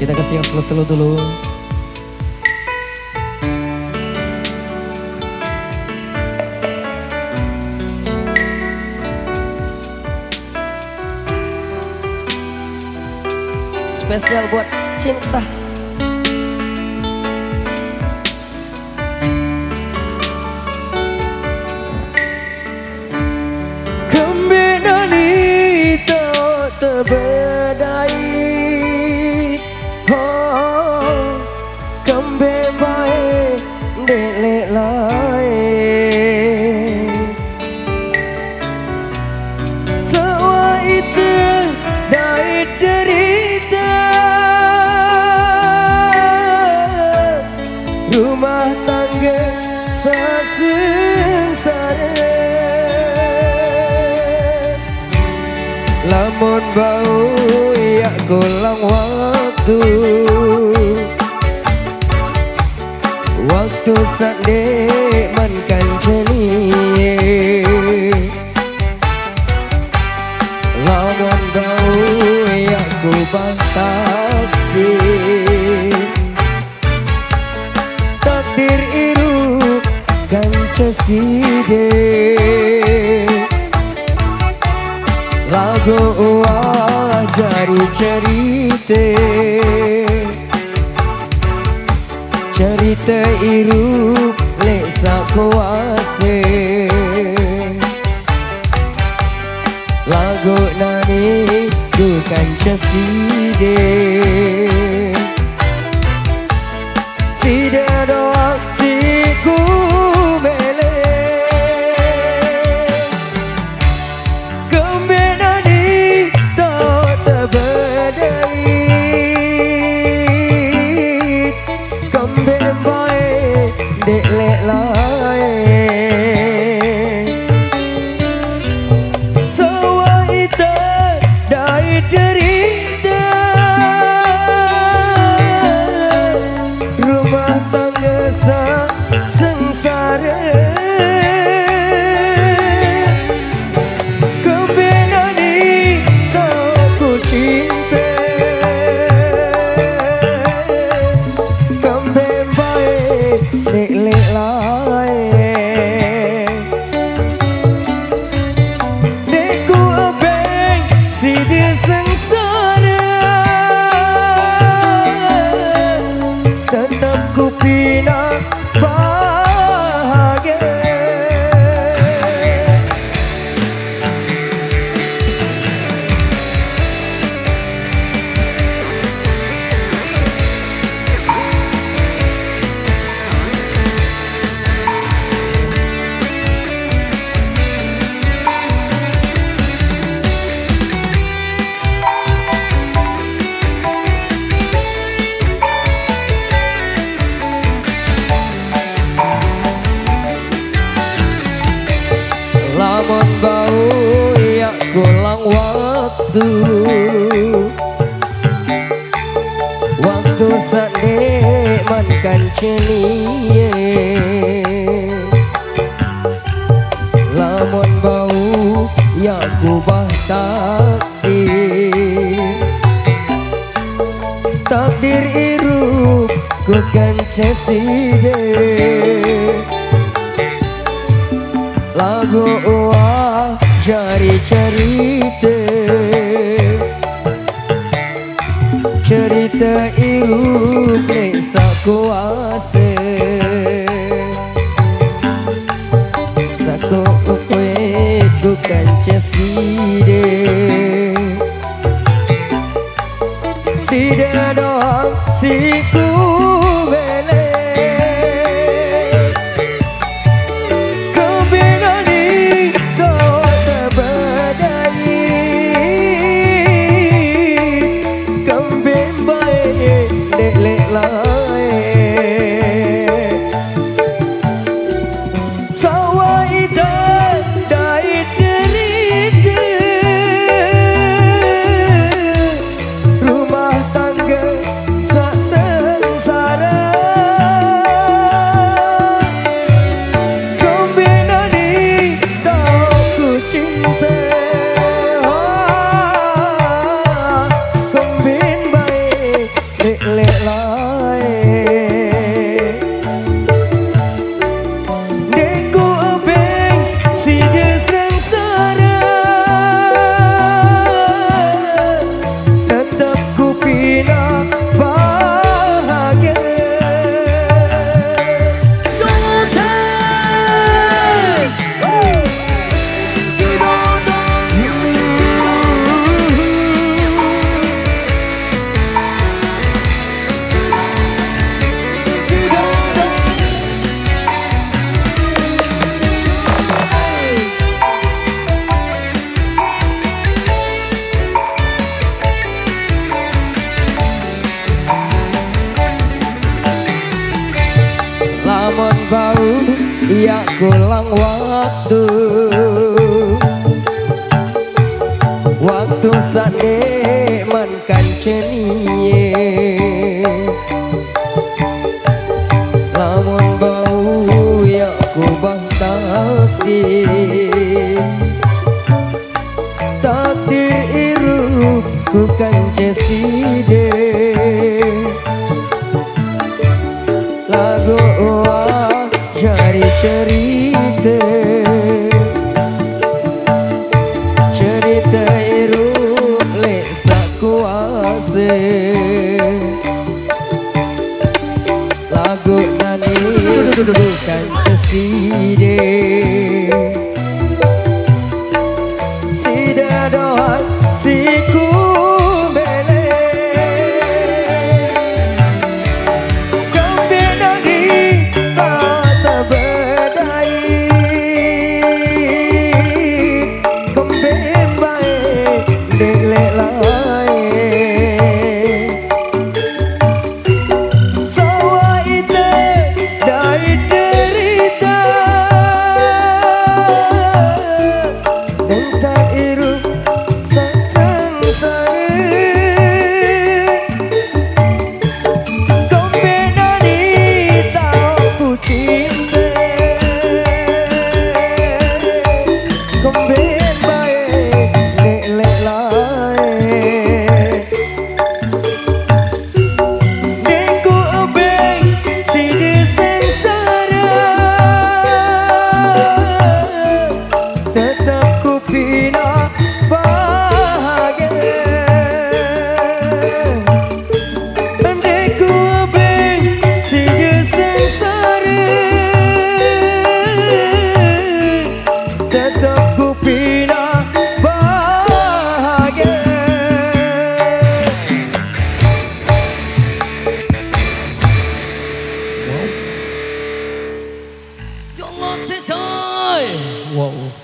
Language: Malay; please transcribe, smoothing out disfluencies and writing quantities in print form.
Kita kasih yang slow-slow dulu. Spesial buat cinta. Kembali tak terbedai. Oh, kembali baik delek lain. Semua itu dari derita. Rumah tangga sengsara. Lamun bau ya golang waktu. Waktu sadek mankan jeni. Lamun bau ya kubang takdir iru kan ceside. Lagu wajari cerita iru leksa kuase. Lagu nani bukan ceside. Sida doang siku mele. Kembali tak terbedai. Kembali baik delek lain. Semua itu dari derita. Rumah tangga sengsara. Kembali tak ku cinta. Kembali baik delek lain. Deku abeng si dia sengsara. Tetap ku pina bahagia. Lamun bau ya golang waktu. Waktu sadek mankan cenie. Lamun bau ya kubah takdir iru ku kan ceside. Lagu wah jari cerita iru leksa kuase. Sako kue bukan ceside. Sida doang siku bele. Kembali kau terbedai. Kembali baik delek lain. Sawah idah dari derita. Rumah tangga sengsara. kulang waktu sane man kancenie lamun bau ya ku bang takdir ku kanceside lagu jari cerita iru lek sakuase lagu nani bukan ceside sida doa siku bele kambe nani tak berdai kambe lek lae sawa ite dai derita dan tak iru satang sare kombe nani tau ku cinta kombe bae lek lae Ya Allah sejai. Wow.